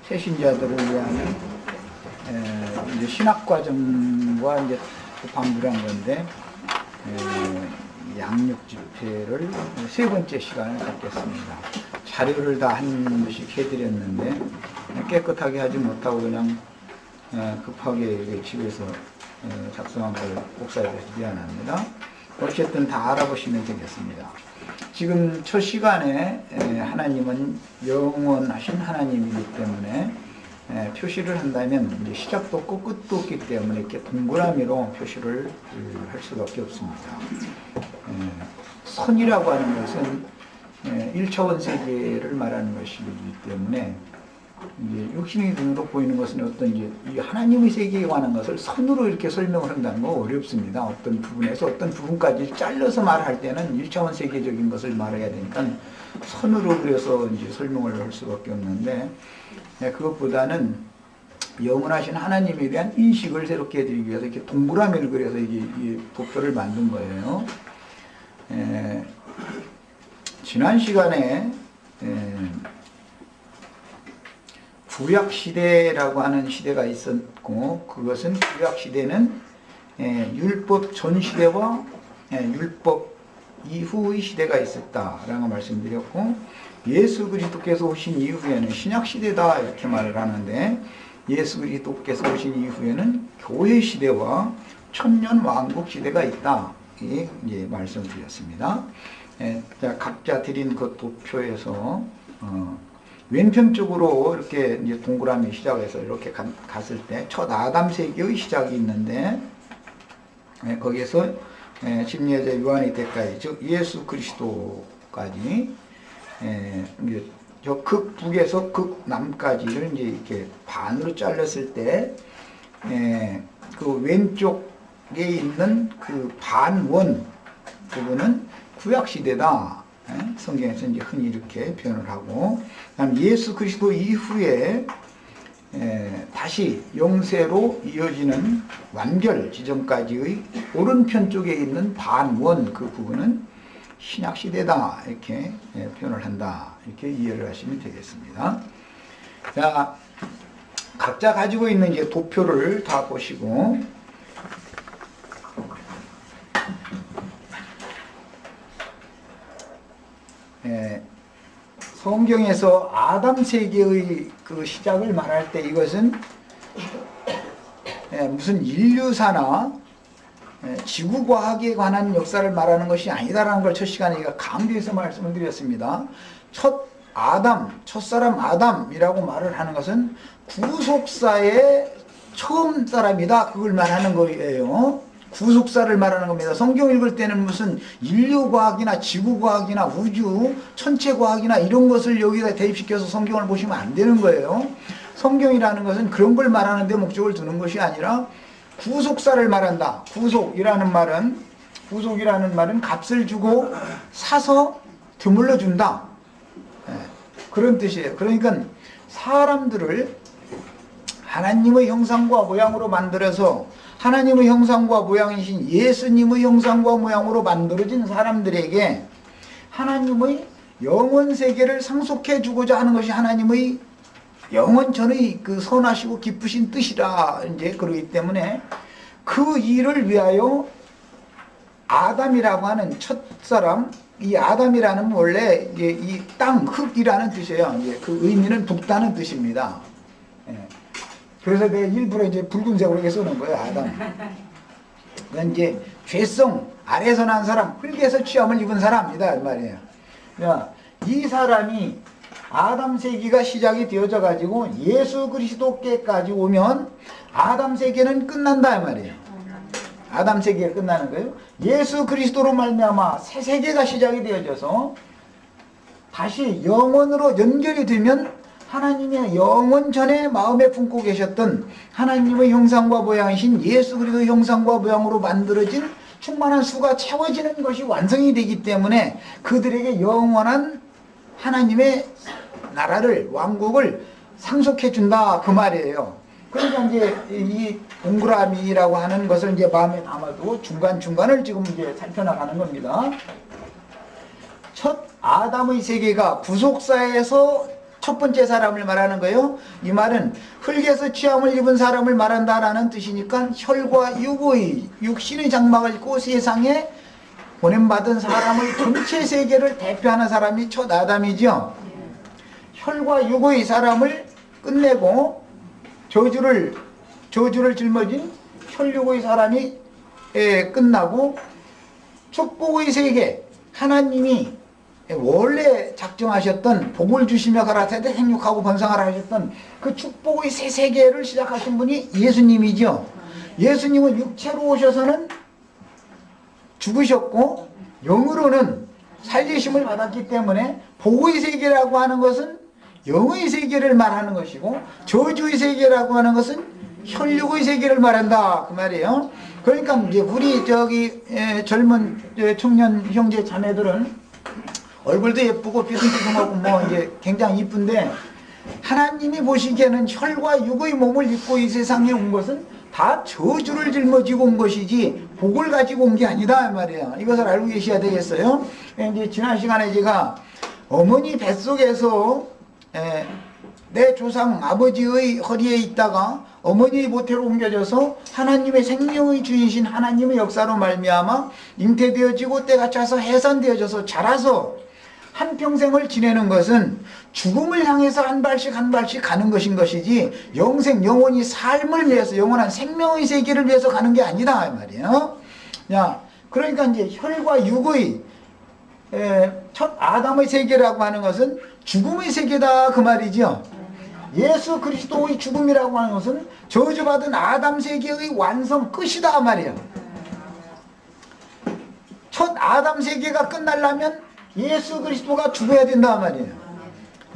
새신자들을 위한 이제 신학과정과 이제 방불한 건데 양육 집회를 세 번째 시간을 갖겠습니다. 자료를 다 한 번씩 해드렸는데 깨끗하게 하지 못하고 그냥 급하게 집에서 작성한 걸 복사해서 미안합니다. 어쨌든 다 알아보시면 되겠습니다. 지금 첫 시간에 하나님은 영원하신 하나님이기 때문에 표시를 한다면 이제 시작도 없고 끝도 없기 때문에 이렇게 동그라미로 표시를 할 수밖에 없습니다. 선이라고 하는 것은 1차원 세계를 말하는 것이기 때문에 이제 육신의 눈으로 보이는 것은 어떤 이제 이 하나님의 세계에 관한 것을 선으로 이렇게 설명을 한다는 건 어렵습니다. 어떤 부분에서 어떤 부분까지 잘라서 말할 때는 1차원 세계적인 것을 말해야 되니까 선으로 그려서 이제 설명을 할 수밖에 없는데 그것보다는 영원하신 하나님에 대한 인식을 새롭게 해드리기 위해서 이렇게 동그라미를 그려서 이 도표를 만든 거예요. 지난 시간에 구약시대라고 하는 시대가 있었고 그것은 구약시대는 율법 전시대와 율법 이후의 시대가 있었다라고 말씀드렸고 예수 그리스도께서 오신 이후에는 신약시대다 이렇게 말을 하는데 예수 그리스도께서 오신 이후에는 교회시대와 천년왕국시대가 있다 이제 말씀드렸습니다. 자, 각자 드린 그 도표에서 왼편 쪽으로 이렇게 이제 동그라미 시작해서 이렇게 갔을 때 첫 아담 세계의 시작이 있는데 거기에서 침례자 요한의 때까지 즉 예수 그리스도까지 이제 저 극북에서 극남까지를 이제 이렇게 반으로 잘랐을 때 그 왼쪽에 있는 그 반원 부분은 구약시대다. 성경에서 이제 흔히 이렇게 표현을 하고, 그다음 예수 그리스도 이후에 다시 영세로 이어지는 완결 지점까지의 오른편 쪽에 있는 반원 그 부분은 신약시대다 이렇게 표현을 한다 이렇게 이해를 하시면 되겠습니다. 자, 각자 가지고 있는 이제 도표를 다 보시고 성경에서 아담 세계의 그 시작을 말할 때 이것은 무슨 인류사나 지구과학에 관한 역사를 말하는 것이 아니다라는 걸 첫 시간에 제가 강조해서 말씀을 드렸습니다. 첫사람 아담이라고 말을 하는 것은 구속사의 처음 사람이다 그걸 말하는 거예요. 구속사를 말하는 겁니다. 성경 읽을 때는 무슨 인류과학이나 지구과학이나 우주 천체과학이나 이런 것을 여기다 대입시켜서 성경을 보시면 안 되는 거예요. 성경이라는 것은 그런 걸 말하는 데 목적을 두는 것이 아니라 구속사를 말한다. 구속이라는 말은 값을 주고 사서 드물러 준다. 그런 뜻이에요. 그러니까 사람들을 하나님의 형상과 모양으로 만들어서 하나님의 형상과 모양이신 예수님의 형상과 모양으로 만들어진 사람들에게 하나님의 영원 세계를 상속해 주고자 하는 것이 하나님의 영원전의 그 선하시고 기쁘신 뜻이라 이제 그러기 때문에 그 일을 위하여 아담이라고 하는 첫사람, 이 아담이라는 원래 이제 이 땅, 흙이라는 뜻이에요. 이제 그 의미는 붓다는 뜻입니다. 그래서 내가 일부러 이제 붉은색으로 이렇게 쓰는 거예요, 아담. 그건 이제 죄성, 아래에서 난 사람, 흙에서 취함을 입은 사람이다, 이 말이에요. 이 사람이 아담 세계가 시작이 되어져 가지고 예수 그리스도께까지 오면 아담 세계는 끝난다, 이 말이에요. 아담 세계가 끝나는 거예요. 예수 그리스도로 말미암아 새 세계가 시작이 되어져서 다시 영원으로 연결이 되면 하나님의 영원 전에 마음에 품고 계셨던 하나님의 형상과 모양이신 예수 그리스도의 형상과 모양으로 만들어진 충만한 수가 채워지는 것이 완성이 되기 때문에 그들에게 영원한 하나님의 나라를 왕국을 상속해 준다 그 말이에요. 그러니까 이제 이 동그라미라고 하는 것을 이제 마음에 담아두고 중간중간을 지금 이제 살펴나가는 겁니다. 첫 아담의 세계가 구속사에서 첫 번째 사람을 말하는 거예요. 이 말은 흙에서 취함을 입은 사람을 말한다라는 뜻이니까 혈과 육의 육신의 장막을 입고 세상에 보냄받은 사람의 전체 세계를 대표하는 사람이 첫 아담이죠. 혈과 육의 사람을 끝내고 저주를 짊어진 혈육의 사람이 끝나고 축복의 세계, 하나님이 원래 작정하셨던 복을 주시며 가라사대 생육하고 번성하라 하셨던 그 축복의 새 세계를 시작하신 분이 예수님이죠. 예수님은 육체로 오셔서는 죽으셨고 영으로는 살리심을 받았기 때문에 복의 세계라고 하는 것은 영의 세계를 말하는 것이고 저주의 세계라고 하는 것은 혈육의 세계를 말한다 그 말이에요. 그러니까 이제 우리 젊은 청년 형제 자매들은 얼굴도 예쁘고 삐둥삐둥하고 뭐 이제 굉장히 이쁜데 하나님이 보시기에는 혈과 육의 몸을 입고 이 세상에 온 것은 다 저주를 짊어지고 온 것이지 복을 가지고 온 게 아니다 말이에요. 이것을 알고 계셔야 되겠어요. 이제 지난 시간에 제가 어머니 뱃속에서 내 조상 아버지의 허리에 있다가 어머니의 모태로 옮겨져서 하나님의 생명의 주인이신 하나님의 역사로 말미암아 잉태되어지고 때가 차서 해산되어져서 자라서 한평생을 지내는 것은 죽음을 향해서 한 발씩 한 발씩 가는 것인 것이지 영원히 삶을 위해서 영원한 생명의 세계를 위해서 가는 게 아니다 이 말이에요. 야, 그러니까 이제 혈과 육의 첫 아담의 세계라고 하는 것은 죽음의 세계다 그 말이죠. 예수 그리스도의 죽음이라고 하는 것은 저주받은 아담 세계의 완성 끝이다 말이에요. 첫 아담 세계가 끝나려면 예수 그리스도가 죽어야 된다 말이에요.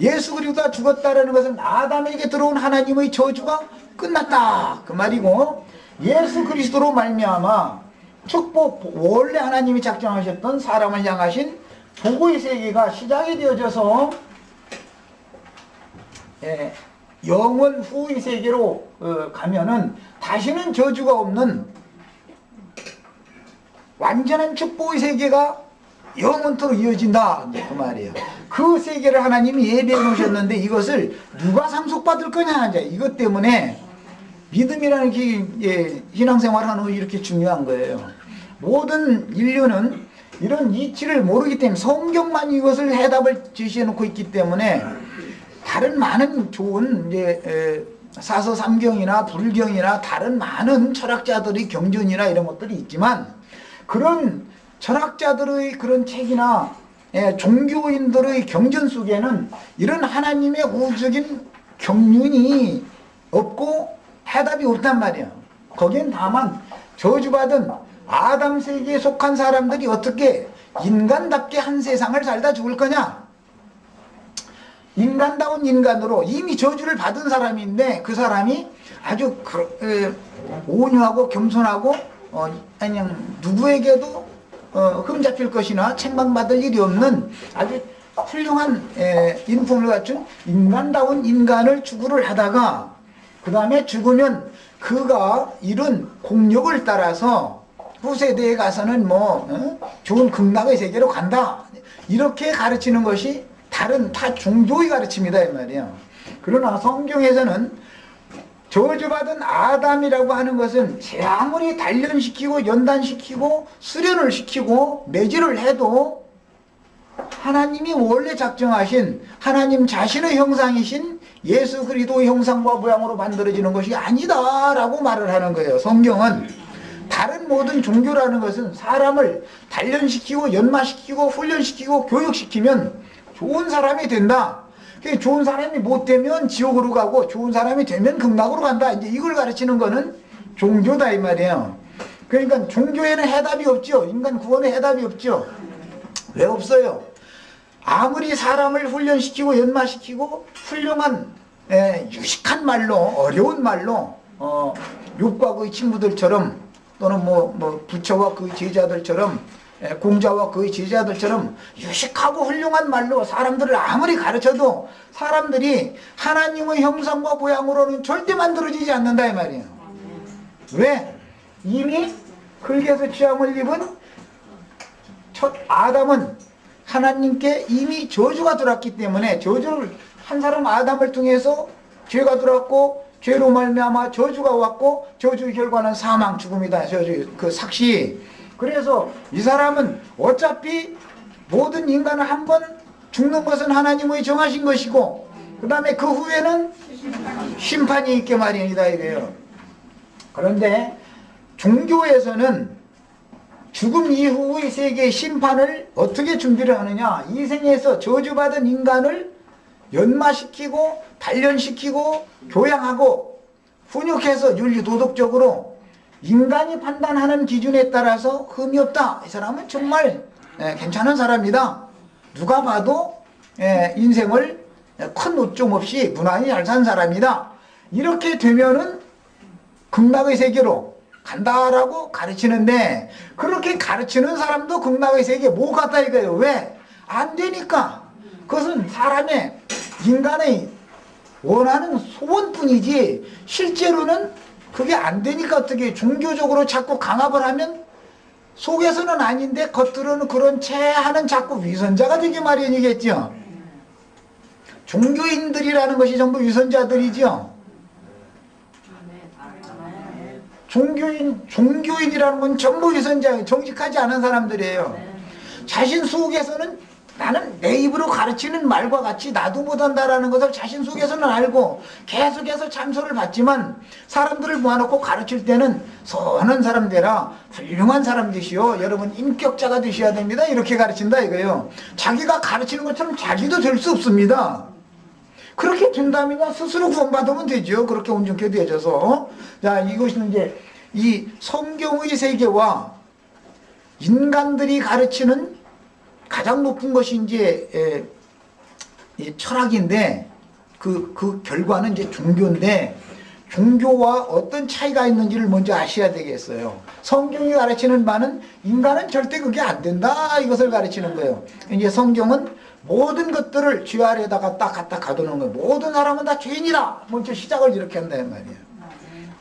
예수 그리스도가 죽었다라는 것은 아담에게 들어온 하나님의 저주가 끝났다 그 말이고 예수 그리스도로 말미암아 축복 원래 하나님이 작정하셨던 사람을 향하신 복의 세계가 시작이 되어져서 영원 후의 세계로 가면은 다시는 저주가 없는 완전한 축복의 세계가 영원토록 이어진다 그 말이에요. 그 세계를 하나님이 예배해 놓으셨는데 이것을 누가 상속받을 거냐 이것 때문에 믿음이라는 게 신앙생활 하는 거 이렇게 중요한 거예요. 모든 인류는 이런 이치를 모르기 때문에 성경만 이것을 해답을 제시해 놓고 있기 때문에 다른 많은 좋은 사서 삼경이나 불경이나 다른 많은 철학자들의 경전이나 이런 것들이 있지만 그런 철학자들의 그런 책이나 종교인들의 경전 속에는 이런 하나님의 우주적인 경륜이 없고 해답이 없단 말이에요. 거기엔 다만 저주받은 아담 세계에 속한 사람들이 어떻게 인간답게 한 세상을 살다 죽을 거냐. 인간다운 인간으로 이미 저주를 받은 사람인데 그 사람이 아주 온유하고 겸손하고 그냥 누구에게도 흠잡힐 것이나 책망받을 일이 없는 아주 훌륭한 인품을 갖춘 인간다운 인간을 추구를 하다가 그 다음에 죽으면 그가 이룬 공력을 따라서 후세대에 가서는 좋은 극락의 세계로 간다 이렇게 가르치는 것이 다른 타 종교의 가르침이다 이 말이에요. 그러나 성경에서는 저주받은 아담이라고 하는 것은 아무리 단련시키고 연단시키고 수련을 시키고 매질을 해도 하나님이 원래 작정하신 하나님 자신의 형상이신 예수 그리스도의 형상과 모양으로 만들어지는 것이 아니다라고 말을 하는 거예요. 성경은 다른 모든 종교라는 것은 사람을 단련시키고 연마시키고 훈련시키고 교육시키면 좋은 사람이 된다. 좋은 사람이 못 되면 지옥으로 가고 좋은 사람이 되면 극락으로 간다. 이제 이걸 가르치는 거는 종교다 이 말이에요. 그러니까 종교에는 해답이 없죠. 인간 구원에 해답이 없죠. 왜 없어요? 아무리 사람을 훈련시키고 연마시키고 훌륭한 유식한 말로 어려운 말로 욥과 그의 친구들처럼 또는 부처와 그의 제자들처럼 공자와 그의 제자들처럼 유식하고 훌륭한 말로 사람들을 아무리 가르쳐도 사람들이 하나님의 형상과 모양으로는 절대 만들어지지 않는다 이 말이에요. 왜? 이미 흙에서 취함을 입은 첫 아담은 하나님께 이미 저주가 들어왔기 때문에 저주를 한 사람 아담을 통해서 죄가 들어왔고 죄로 말미암아 저주가 왔고 저주의 결과는 사망 죽음이다. 저주 그 삭시. 그래서 이 사람은 어차피 모든 인간은 한 번 죽는 것은 하나님의 정하신 것이고 그 다음에 그 후에는 심판이 있게 마련이다 이거예요. 그런데 종교에서는 죽음 이후의 세계의 심판을 어떻게 준비를 하느냐. 이 생에서 저주받은 인간을 연마시키고 단련시키고 교양하고 훈육해서 윤리도덕적으로 인간이 판단하는 기준에 따라서 흠이 없다. 이 사람은 정말 괜찮은 사람이다. 누가 봐도 인생을 큰 오점 없이 무난히 잘 산 사람이다. 이렇게 되면은 극락의 세계로 간다라고 가르치는데 그렇게 가르치는 사람도 극락의 세계에 못 갔다 이거예요. 왜? 안 되니까. 그것은 사람의 인간의 원하는 소원뿐이지 실제로는 그게 안 되니까 어떻게 종교적으로 자꾸 강압을 하면 속에서는 아닌데 겉으로는 그런 채 하는 자꾸 위선자가 되기 마련이겠죠. 종교인들이라는 것이 전부 위선자들이죠. 종교인이라는 건 전부 위선자예요. 정직하지 않은 사람들이에요. 자신 속에서는 나는 내 입으로 가르치는 말과 같이 나도 못한다라는 것을 자신 속에서는 알고 계속해서 참소를 받지만 사람들을 모아놓고 가르칠 때는 선한 사람 되라, 훌륭한 사람 되시오, 여러분 인격자가 되셔야 됩니다, 이렇게 가르친다 이거예요. 자기가 가르치는 것처럼 자기도 될 수 없습니다. 그렇게 된다면 스스로 구원받으면 되죠. 그렇게 온전케 되어져서. 자, 이것은 이제 이 성경의 세계와 인간들이 가르치는 가장 높은 것이 이제 철학인데 그 결과는 이제 종교인데 종교와 어떤 차이가 있는지를 먼저 아셔야 되겠어요. 성경이 가르치는 바는 인간은 절대 그게 안 된다 이것을 가르치는 거예요. 이제 성경은 모든 것들을 죄 아래다가 딱 갖다 가두는 거예요. 모든 사람은 다 죄인이다. 먼저 시작을 이렇게 한다는 말이에요.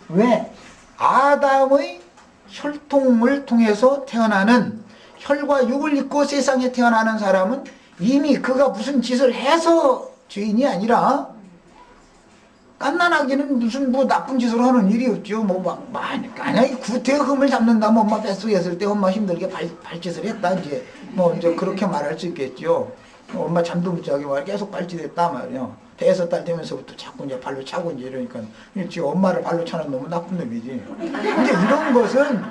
왜? 아담의 혈통을 통해서 태어나는 혈과 육을 입고 세상에 태어나는 사람은 이미 그가 무슨 짓을 해서 죄인이 아니라 갓난아기는 무슨 뭐 나쁜 짓을 하는 일이 없죠. 만약에 구태의 흠을 잡는다면 엄마 뱃속에 있을 때 엄마 힘들게 발짓을 했다. 이제 그렇게 말할 수 있겠죠. 엄마 잠도 못 자게 말 계속 발짓했다 말이요. 5살 되면서부터 자꾸 이제 발로 차고 이제 이러니까 지금 엄마를 발로 차는 놈은 나쁜 놈이지. 근데 이런 것은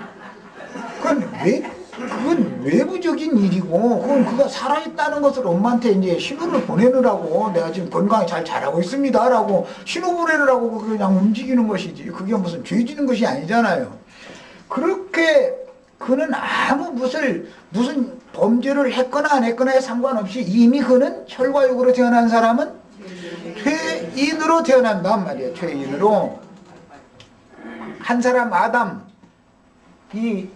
그건 외부적인 일이고, 그건 그가 살아있다는 것을 엄마한테 이제 신호를 보내느라고, 내가 지금 건강히 잘 자라고 있습니다 라고 신호 보내느라고 그냥 움직이는 것이지, 그게 무슨 죄 지는 것이 아니잖아요. 그렇게 그는 아무 무슨 범죄를 했거나 안 했거나에 상관없이 이미 그는 혈과 육으로 태어난 사람은 죄인으로 태어난단 말이에요. 죄인으로. 한 사람 아담, 이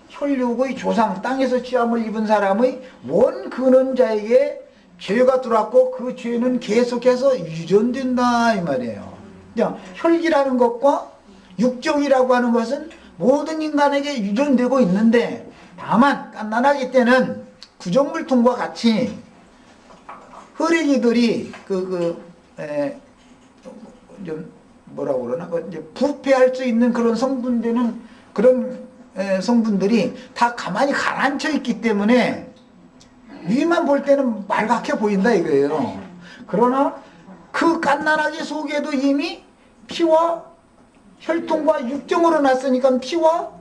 혈육의 조상, 땅에서 취함을 입은 사람의 원 근원자에게 죄가 들어왔고 그 죄는 계속해서 유전된다 이 말이에요. 혈기라는 것과 육정이라고 하는 것은 모든 인간에게 유전되고 있는데, 다만 갓난아기 때는 구정물통과 같이 흐리기들이 좀 뭐라고 그러나 이제 부패할 수 있는 그런 성분되는 그런 성분들이 다 가만히 가라앉혀 있기 때문에 위만 볼 때는 말갛게 보인다 이거예요. 그러나 그 갓난아기 속에도 이미 피와 혈통과 육정으로 났으니까 피와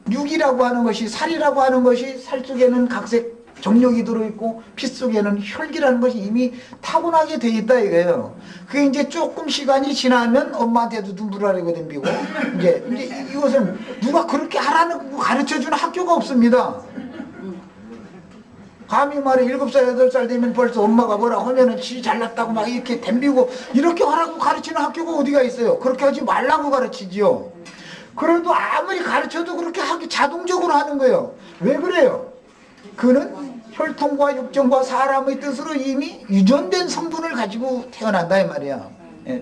육이라고 하는 것이, 살이라고 하는 것이, 살 속에는 각색 정력이 들어있고 피 속에는 혈기라는 것이 이미 타고나게 돼 있다 이거예요. 그게 이제 조금 시간이 지나면 엄마한테도 눈물 흘리고 덤비고, 이제 이것은 누가 그렇게 하라는 가르쳐주는 학교가 없습니다. 감히 말해 7살 8살 되면 벌써 엄마가 뭐라 하면은 지 잘났다고 막 이렇게 덤비고 이렇게 하라고 가르치는 학교가 어디가 있어요. 그렇게 하지 말라고 가르치지요. 그래도 아무리 가르쳐도 그렇게 하기 자동적으로 하는 거예요. 왜 그래요? 그는 혈통과 육정과 사람의 뜻으로 이미 유전된 성분을 가지고 태어난다 이 말이야.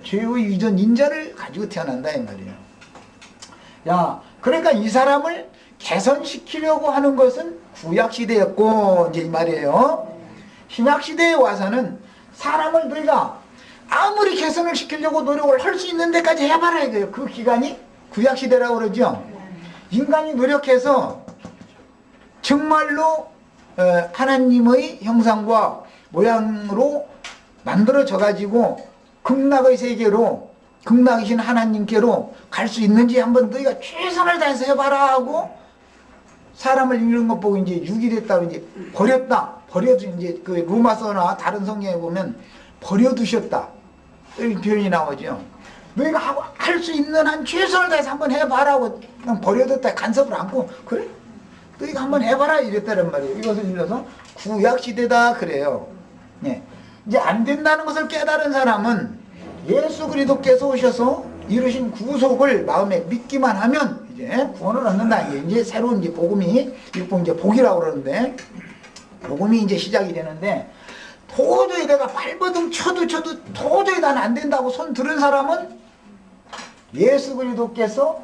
죄의 유전 인자를 가지고 태어난다 이 말이야. 야, 그러니까 이 사람을 개선시키려고 하는 것은 구약시대였고 이제 이 말이에요. 신약시대에 와서는 사람을 너희가 아무리 개선을 시키려고 노력을 할 수 있는 데까지 해봐라 이거예요. 그 기간이 구약시대라고 그러죠. 인간이 노력해서 정말로 하나님의 형상과 모양으로 만들어져 가지고 극락의 세계로, 극락이신 하나님께로 갈 수 있는지 한번 너희가 최선을 다해서 해봐라 하고, 사람을 이루는 것 보고 이제 유기됐다고 이제 버렸다. 버려두, 이제 그 로마서나 다른 성경에 보면 버려두셨다. 이런 표현이 나오죠. 너희가 할 수 있는 한 최선을 다해서 한번 해봐라고 그냥 버려뒀다. 간섭을 안고, 그래? 너희가 한번 해봐라. 이랬다는 말이에요. 이것을 일러서 구약시대다. 그래요. 예. 이제 안 된다는 것을 깨달은 사람은 예수 그리스도께서 오셔서 이루신 구속을 마음에 믿기만 하면 이제 구원을 얻는다. 이제 새로운 이제 복음이, 이제 복이라고 그러는데, 복음이 이제 시작이 되는데, 도저히 내가 발버둥 쳐도 도저히 난 안 된다고 손 들은 사람은 예수 그리스도께서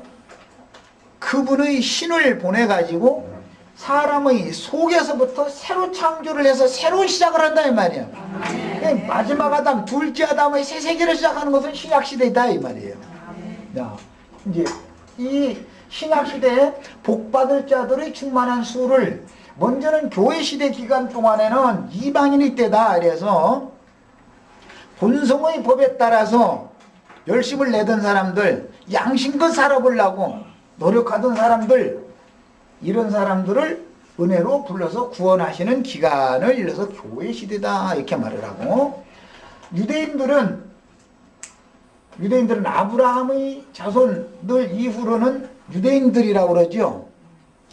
그분의 신을 보내가지고 사람의 속에서부터 새로 창조를 해서 새로운 시작을 한다 이 말이야. 마지막 아담, 둘째 아담의 새 세계를 시작하는 것은 신약시대이다 이 말이에요. 자, 이제 이 신약시대에 복받을 자들의 충만한 수를, 먼저는 교회시대 기간 동안에는 이방인의 때다. 그래서 본성의 법에 따라서 열심을 내던 사람들, 양심껏 살아보려고 노력하던 사람들, 이런 사람들을 은혜로 불러서 구원하시는 기간을 일러서 교회시대다 이렇게 말을 하고, 유대인들은 아브라함의 자손들 이후로는 유대인들이라고 그러죠.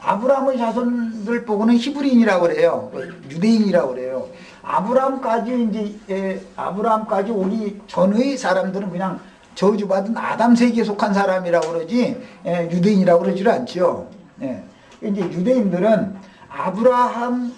아브라함의 자손들 보고는 히브리인이라고 그래요. 유대인이라고 그래요. 아브라함까지 오기 전의 사람들은 그냥 저주받은 아담 세계에 속한 사람이라고 그러지, 유대인이라고 그러지를 않죠. 이제 유대인들은 아브라함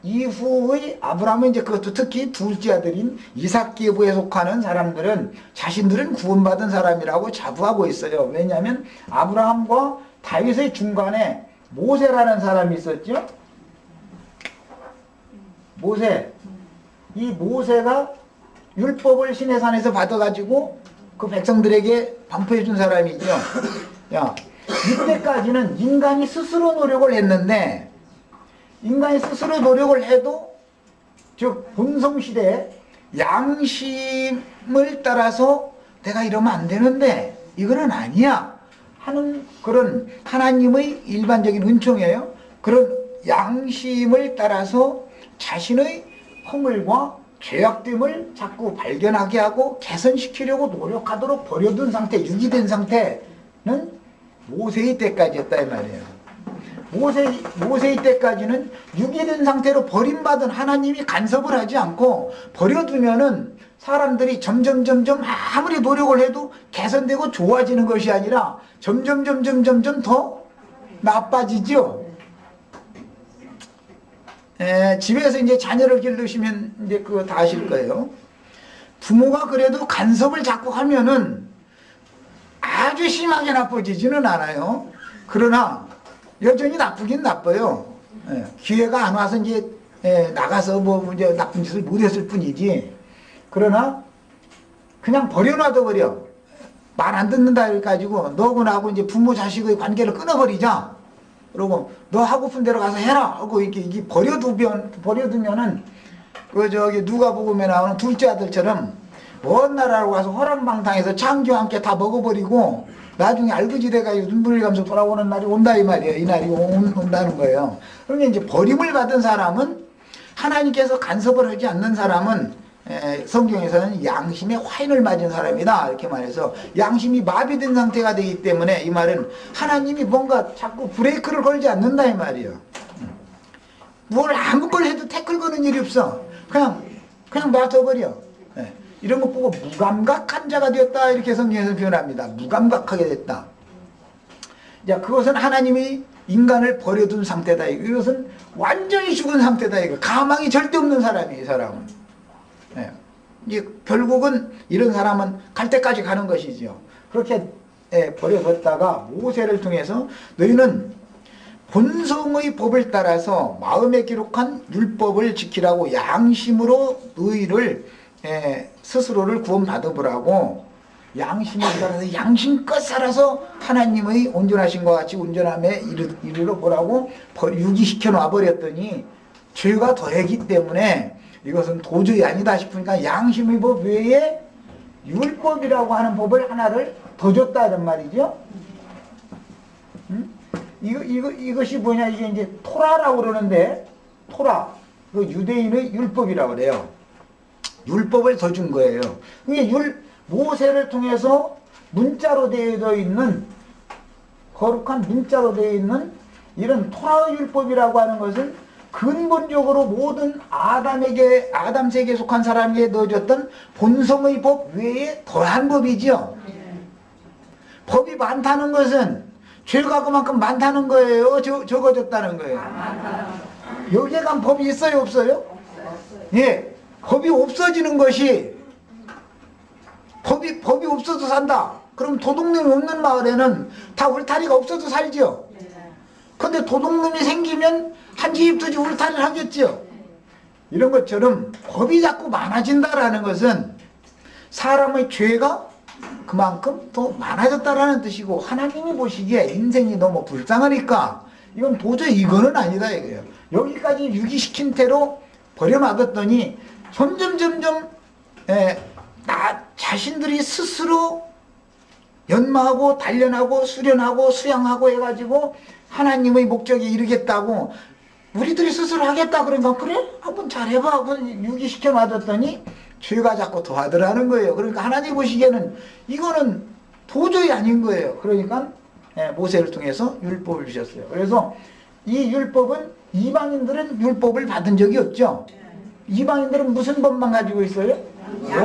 이후의, 아브라함은 이제 그것도 특히 둘째 아들인 이삭 계보에 속하는 사람들은 자신들은 구원받은 사람이라고 자부하고 있어요. 왜냐하면 아브라함과 다윗의 중간에 모세라는 사람이 있었죠. 모세. 이 모세가 율법을 시내산에서 받아가지고 그 백성들에게 반포해 준 사람이죠. 야, 이때까지는 인간이 스스로 노력을 했는데, 인간이 스스로 노력을 해도 즉 본성시대에 양심을 따라서 내가 이러면 안 되는데 이거는 아니야 하는 그런 하나님의 일반적인 은총이에요. 그런 양심을 따라서 자신의 허물과 죄악됨을 자꾸 발견하게 하고 개선시키려고 노력하도록 버려둔 상태, 유기된 상태는 모세의 때까지였다 이 말이에요. 모세의 때까지는 유기된 상태로 버림받은 하나님이 간섭을 하지 않고 버려두면은 사람들이 점점 아무리 노력을 해도 개선되고 좋아지는 것이 아니라 점점 더 나빠지죠. 집에서 이제 자녀를 기르시면 이제 그거 다 아실 거예요. 부모가 그래도 간섭을 자꾸 하면은 아주 심하게 나빠지지는 않아요. 그러나 여전히 나쁘긴 나빠요. 기회가 안 와서 이제 나가서 뭐 이제 나쁜 짓을 못했을 뿐이지. 그러나 그냥 버려놔도 버려. 말 안 듣는다 해가지고 너하고 나하고 이제 부모 자식의 관계를 끊어버리자. 그러고 너 하고픈 대로 가서 해라 하고 이게 버려두면은 그 저기 누가복음에 나오는 둘째 아들처럼 먼 나라로 가서 허랑방탕해서 창기와 함께 다 먹어버리고 나중에 알그지대가 눈물을 감서 돌아오는 날이 온다 이 말이에요. 이 날이 온다는 거예요. 그러면 이제 버림을 받은 사람은, 하나님께서 간섭을 하지 않는 사람은 성경에서는 양심의 화인을 맞은 사람이다 이렇게 말해서 양심이 마비된 상태가 되기 때문에 이 말은 하나님이 뭔가 자꾸 브레이크를 걸지 않는다 이 말이에요. 뭘 아무 걸 해도 태클 거는 일이 없어. 그냥 놔둬버려. 이런 거 보고 무감각한 자가 되었다 이렇게 성경에서 표현합니다. 무감각하게 됐다. 자, 그것은 하나님이 인간을 버려둔 상태다. 이것은 완전히 죽은 상태다. 이거 가망이 절대 없는 사람이에요. 이 사람은. 이제 결국은 이런 사람은 갈 때까지 가는 것이죠. 그렇게 버려뒀다가 모세를 통해서 너희는 본성의 법을 따라서 마음에 기록한 율법을 지키라고 양심으로 너희를 스스로를 구원받으라고 양심에 따라서 양심껏 살아서 하나님의 온전하신 것 같이 온전함에 이르러 보라고 유기시켜 놔버렸더니 죄가 더했기 때문에 이것은 도저히 아니다 싶으니까 양심의 법 외에 율법이라고 하는 법을 하나를 더 줬다 이런 말이죠. 이것이 뭐냐, 이게 이제 토라라고 그러는데, 토라, 그 유대인의 율법이라고 그래요. 율법을 더 준 거예요. 이게 모세를 통해서 문자로 되어 있는, 거룩한 문자로 되어 있는 이런 토라의 율법이라고 하는 것은 근본적으로 모든 아담 세계에 속한 사람에게 넣어줬던 본성의 법 외에 더한 법이죠. 법이 많다는 것은 죄가 그만큼 많다는 거예요? 적어졌다는 거예요? 여기에 간 법이 있어요? 없어요? 예. 법이 없어지는 것이, 법이 없어도 산다. 그럼 도둑놈이 없는 마을에는 다 울타리가 없어도 살죠. 근데 도둑놈이 생기면 한 집 두 집 울타리를 하겠죠. 이런 것처럼 법이 자꾸 많아진다라는 것은 사람의 죄가 그만큼 더 많아졌다라는 뜻이고, 하나님이 보시기에 인생이 너무 불쌍하니까 이건 도저히 이거는 아니다 이거예요. 여기까지 유기시킨 태로 버려놔뒀더니 점점 나 자신들이 스스로 연마하고 단련하고 수련하고 수양하고 해가지고 하나님의 목적에 이르겠다고 우리들이 스스로 하겠다 그러니까 그래? 한번 잘해봐 하고 유기시켜 놔뒀더니 죄가 자꾸 더하더라는 거예요. 그러니까 하나님 보시기에는 이거는 도저히 아닌 거예요. 그러니까 모세를 통해서 율법을 주셨어요. 그래서 이 율법은 이방인들은 율법을 받은 적이 없죠. 이방인들은 무슨 법만 가지고 있어요?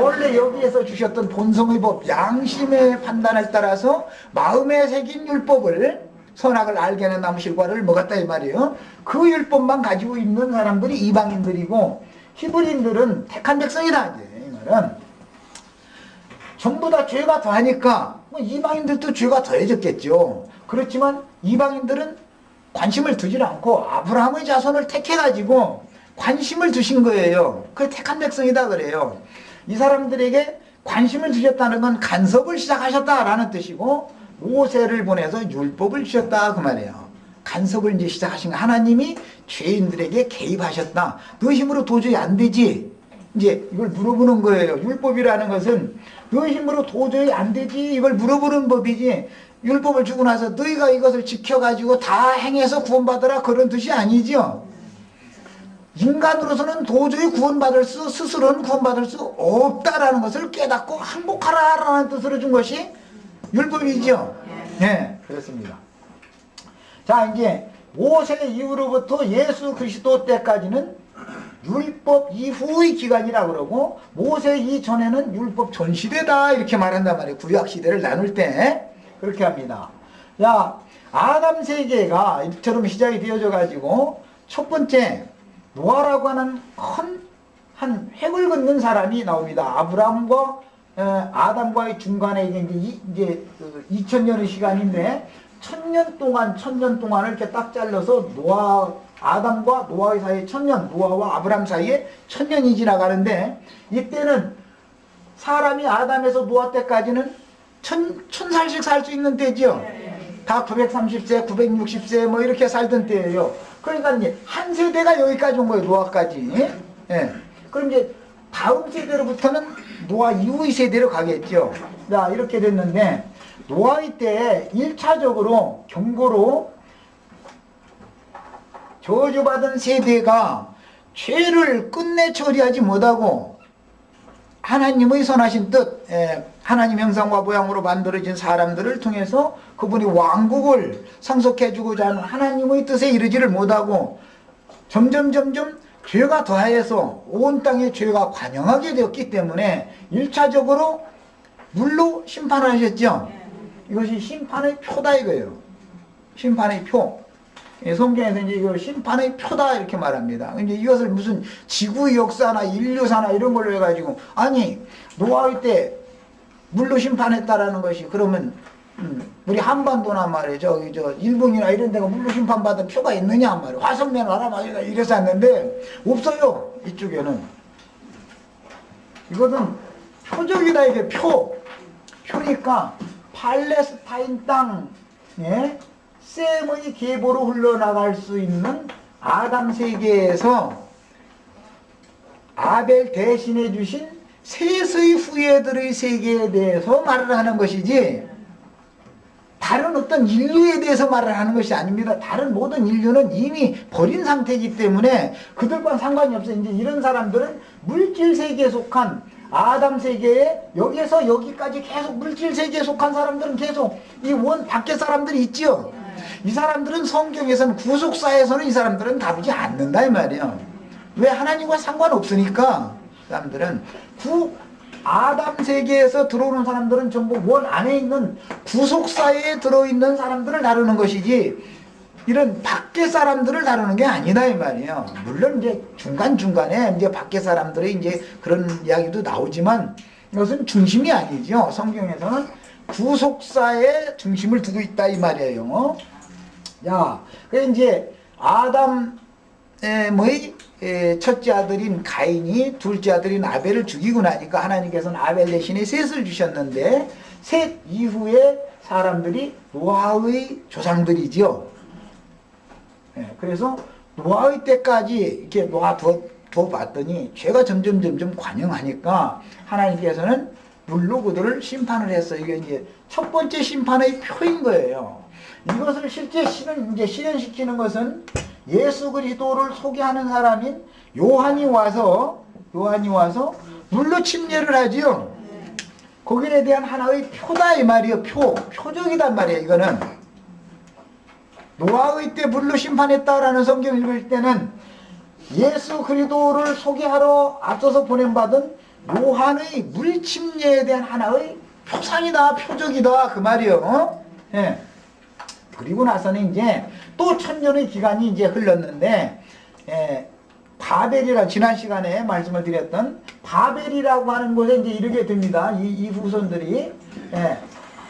원래 여기에서 주셨던 본성의 법, 양심의 판단에 따라서 마음에 새긴 율법을, 선악을 알게 하는 나무실과를 먹었다 이 말이에요. 그 율법만 가지고 있는 사람들이 이방인들이고, 히브리인들은 택한 백성이다 이제 이 말은. 전부 다 죄가 더하니까 이방인들도 죄가 더해졌겠죠. 그렇지만 이방인들은 관심을 두질 않고 아브라함의 자손을 택해가지고 관심을 두신 거예요. 그게 택한 백성이다 그래요. 이 사람들에게 관심을 주셨다는 건 간섭을 시작하셨다라는 뜻이고, 모세를 보내서 율법을 주셨다 그 말이에요. 간섭을 이제 시작하신 거, 하나님이 죄인들에게 개입하셨다. 너 힘으로 도저히 안 되지. 이제 이걸 물어보는 거예요. 율법이라는 것은 너 힘으로 도저히 안 되지 이걸 물어보는 법이지, 율법을 주고 나서 너희가 이것을 지켜가지고 다 행해서 구원받으라 그런 뜻이 아니죠. 인간으로서는 도저히 스스로는 구원받을 수 없다라는 것을 깨닫고 항복하라라는 뜻으로 준 것이 율법이죠. 네, 그렇습니다. 자, 이제 모세 이후로부터 예수 그리스도 때까지는 율법 이후의 기간이라고 그러고, 모세 이전에는 율법 전시대다 이렇게 말한단 말이에요. 구약 시대를 나눌 때 그렇게 합니다. 자, 아담 세계가 이처럼 시작이 되어져 가지고 첫 번째 노아라고 하는 한 획을 긋는 사람이 나옵니다. 아브라함과 아담과의 중간에 이제 2000년의 시간인데, 1000년 동안을 이렇게 딱 잘라서 아담과 노아의 사이에 1000년, 노아와 아브라함 사이에 1000년이 지나가는데, 이때는 사람이 아담에서 노아 때까지는 1000살씩 살 수 있는 때죠. 다 930세, 960세 뭐 이렇게 살던 때예요. 그러니까 이제 한 세대가 여기까지 온 거예요, 노아까지. 예. 그럼 이제 다음 세대로부터는 노아 이후의 세대로 가겠죠. 자, 이렇게 됐는데, 노아의 때 1차적으로 경고로 저주받은 세대가 죄를 끝내 처리하지 못하고 하나님의 선하신 뜻, 하나님 형상과 모양으로 만들어진 사람들을 통해서 그분이 왕국을 상속해주고자 하는 하나님의 뜻에 이르지를 못하고 점점 죄가 더하여서 온 땅에 죄가 관영하게 되었기 때문에 1차적으로 물로 심판하셨죠. 이것이 심판의 표다 이거예요. 심판의 표. 성경에서 이제 이걸 심판의 표다 이렇게 말합니다. 이제 이것을 무슨 지구의 역사나 인류사나 이런 걸로 해가지고, 아니 노아의 때 물로 심판했다라는 것이 그러면 우리 한반도나 말이죠, 저 일본이나 이런 데가 물로 심판받은 표가 있느냐 말이에요. 화성면 알아봐 이래서 왔는데 없어요. 이쪽에는 이것은 표적이다. 이게 표니까 팔레스타인 땅에 셈의 계보로 흘러나갈 수 있는 아담 세계에서 아벨 대신해 주신 셋의 후예들의 세계에 대해서 말을 하는 것이지, 다른 어떤 인류에 대해서 말을 하는 것이 아닙니다. 다른 모든 인류는 이미 버린 상태이기 때문에 그들과는 상관이 없어요. 이제 이런 사람들은 물질 세계에 속한 아담 세계에, 여기에서 여기까지 계속 물질 세계에 속한 사람들은 계속 이 원 밖에 사람들이 있지요. 이 사람들은 성경에서는, 구속사에서는 이 사람들은 다루지 않는다 이 말이에요. 왜? 하나님과 상관없으니까. 사람들은 아담 세계에서 들어오는 사람들은 전부 원 안에 있는 구속사에 들어있는 사람들을 다루는 것이지, 이런 밖에 사람들을 다루는 게 아니다 이 말이에요. 물론 이제 중간중간에 이제 밖에 사람들의 이제 그런 이야기도 나오지만 이것은 중심이 아니죠. 성경에서는 구속사에 중심을 두고 있다 이 말이에요. 야, 그래 이제 아담의 첫째 아들인 가인이 둘째 아들인 아벨을 죽이고 나니까 하나님께서는 아벨 대신에 셋을 주셨는데, 셋 이후에 사람들이 노아의 조상들이죠. 그래서 노아의 때까지 이렇게 노아 더 봤더니 죄가 점점 관영하니까 하나님께서는 물로 그들을 심판을 했어요. 이게 이제 첫 번째 심판의 표인 거예요. 이것을 실제 실현시키는 것은 예수 그리스도를 소개하는 사람인 요한이 와서 물로 침례를 하지요. 거기에 대한 하나의 표다 이 말이에요. 표적이단 말이에요. 이거는 노아의 때 물로 심판했다라는 성경 읽을 때는 예수 그리스도를 소개하러 앞서서 보냄받은 요한의 물 침례에 대한 하나의 표상이다, 표적이다 그 말이에요. 예. 그리고 나서는 이제 또 1000년의 기간이 이제 흘렀는데, 바벨이라, 지난 시간에 말씀을 드렸던 바벨이라고 하는 곳에 이제 이르게 됩니다. 이 후손들이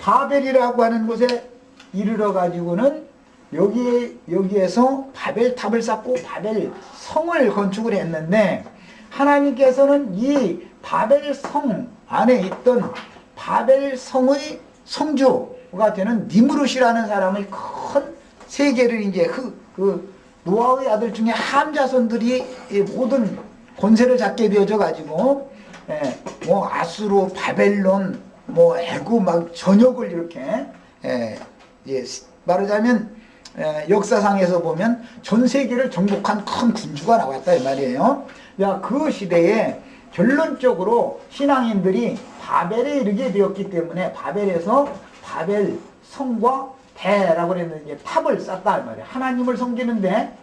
바벨이라고 하는 곳에 이르러 가지고는 여기에서 바벨탑을 쌓고 바벨 성을 건축을 했는데, 하나님께서는 이 바벨 성 안에 있던 바벨 성의 성주가 되는 니무롯이라는 사람의 큰 세계를 이제 그 노아의 아들 중에 함 자손들이 모든 권세를 잡게 되어져 가지고, 뭐 아수르, 바벨론, 뭐 애굽 막 전역을 이렇게, 말하자면 역사상에서 보면 전 세계를 정복한 큰 군주가 나왔다 이 말이에요. 그 시대에 결론적으로 신앙인들이 바벨에 이르게 되었기 때문에 바벨에서 바벨 성과 대라고 그랬는데 탑을 쌓다 이 말이에요. 하나님을 섬기는데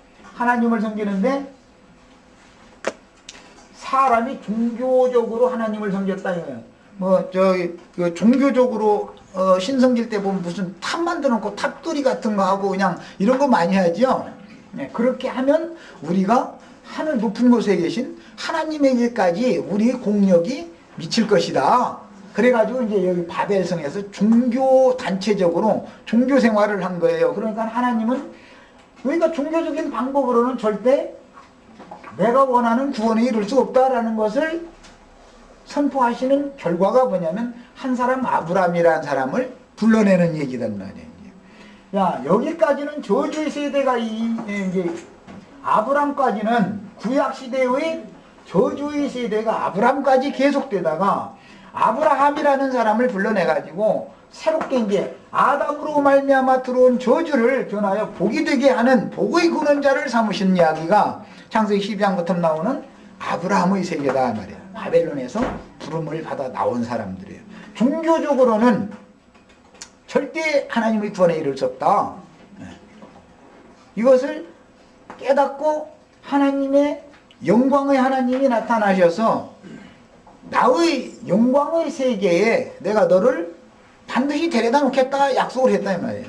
사람이 종교적으로 하나님을 섬겼다 이거예요. 뭐 그 종교적으로 신성질 때 보면 무슨 탑 만들어 놓고 탑돌이 같은 거 하고 그냥 이런 거 많이 하죠. 그렇게 하면 우리가 하늘 높은 곳에 계신 하나님에게까지 우리 공력이 미칠 것이다. 그래가지고 이제 여기 바벨성에서 종교 단체적으로 종교 생활을 한 거예요. 그러니까 하나님은 우리가 종교적인 방법으로는 절대 내가 원하는 구원에 이룰 수 없다라는 것을 선포하시는 결과가 뭐냐면 한 사람 아브람이라는 사람을 불러내는 얘기단 말이에요. 여기까지는 저주의 세대가 이제 아브람까지는 구약 시대의 저주의 세대가 아브람까지 계속되다가 아브라함이라는 사람을 불러내가지고 새롭게 이제 아담으로 말미암아 들어온 저주를 변하여 복이 되게 하는 복의 근원자를 삼으신 이야기가 창세기 12장부터 나오는 아브라함의 세계다 말이에요. 바벨론에서 부름을 받아 나온 사람들이에요. 종교적으로는 절대 하나님의 구원에 이를 수 없다. 이것을 깨닫고 하나님의 영광의 하나님이 나타나셔서 나의 영광의 세계에 내가 너를 반드시 데려다 놓겠다 약속을 했다 이 말이에요.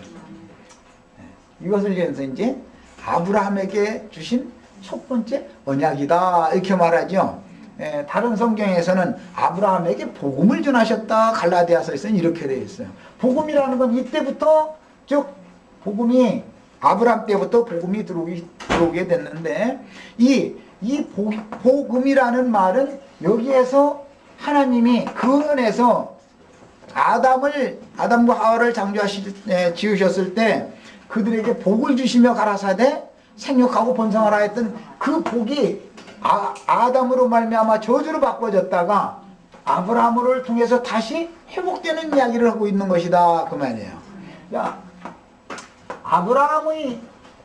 이것을 위해서 이제 아브라함에게 주신 첫 번째 언약이다 이렇게 말하죠. 다른 성경에서는 아브라함에게 복음을 전하셨다 갈라디아서에서는 이렇게 되어 있어요. 복음이라는 건 이때부터 즉 복음이 아브라함 때부터 복음이 들어오게 됐는데 이 복음이라는 말은 여기에서 하나님이 그 은에서 아담과 하와를 지으셨을 때 그들에게 복을 주시며 가라사대 생육하고 번성하라 했던 그 복이 아담으로 말미암아 저주로 바꿔졌다가 아브라함을 통해서 다시 회복되는 이야기를 하고 있는 것이다 그 말이에요. 야, 아브라함의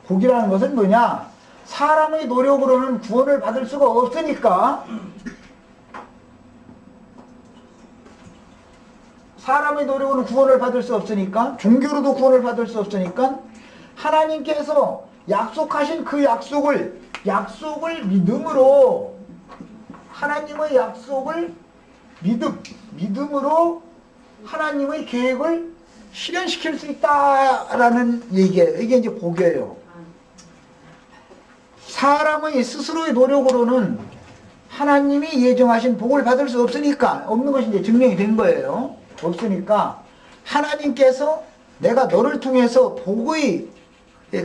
복이라는 것은 뭐냐? 사람의 노력으로는 구원을 받을 수가 없으니까, 사람의 노력으로는 구원을 받을 수 없으니까, 종교로도 구원을 받을 수 없으니까 하나님께서 약속하신 그 약속을 믿음으로, 하나님의 약속을 믿음으로 하나님의 계획을 실현시킬 수 있다라는 얘기예요. 이게 이제 복이에요. 사람의 스스로의 노력으로는 하나님이 예정하신 복을 받을 수 없으니까, 없는 것이 이제 증명이 된 거예요. 없으니까 하나님께서 내가 너를 통해서 복의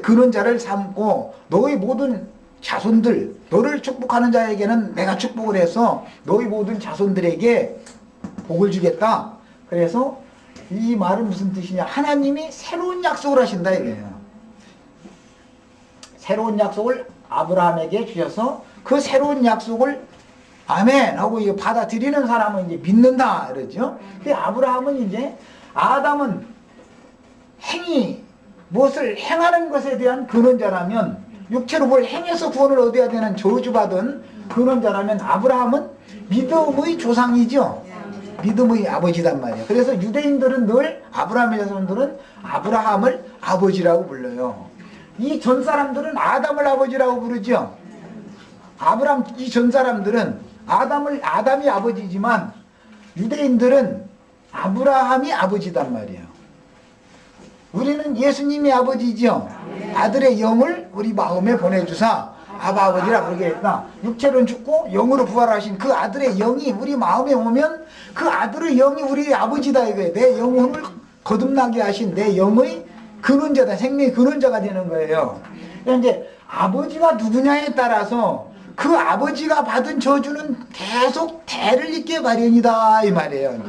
근원자를 삼고 너의 모든 자손들, 너를 축복하는 자에게는 내가 축복을 해서 너희 모든 자손들에게 복을 주겠다. 그래서 이 말은 무슨 뜻이냐? 하나님이 새로운 약속을 하신다 이거예요. 새로운 약속을 아브라함에게 주셔서 그 새로운 약속을 아멘 하고 받아들이는 사람은 이제 믿는다 그러죠. 그 아브라함은 이제, 아담은 무엇을 행하는 것에 대한 근원자라면, 육체로 뭘 행해서 구원을 얻어야 되는 저주받은 근원자라면 아브라함은 믿음의 조상이죠. 믿음의 아버지단 말이에요. 그래서 유대인들은 늘, 아브라함의 자손들은 아브라함을 아버지라고 불러요. 이 전 사람들은 아담을 아버지라고 부르죠. 이 전 사람들은 아담이 아버지지만 유대인들은 아브라함이 아버지단 말이에요. 우리는 예수님이 아버지죠. 아들의 영을 우리 마음에 보내주사 아버지라 부르게 했다. 육체로는 죽고 영으로 부활하신 그 아들의 영이 우리 마음에 오면 그 아들의 영이 우리 아버지다 이거예요. 내 영혼을 거듭나게 하신 내 영의 근원자다. 생명의 근원자가 되는 거예요. 그러니까 이제 아버지가 누구냐에 따라서 그 아버지가 받은 저주는 계속 대를 잇게 마련이다 이 말이에요.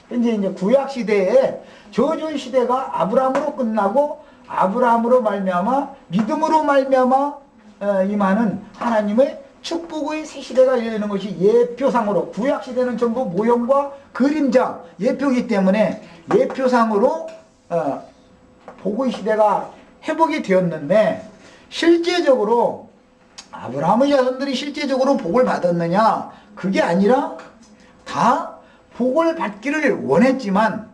이제 구약 시대에 저주의 시대가 아브라함으로 끝나고, 아브라함으로 말미암아 믿음으로 말미암아 임하는 하나님의 축복의 새 시대가 열리는 것이 예표상으로, 구약 시대는 전부 모형과 그림자 예표이기 때문에 예표상으로 복의 시대가 회복이 되었는데, 실제적으로 아브라함의 자손들이 실제적으로 복을 받았느냐? 그게 아니라 다 복을 받기를 원했지만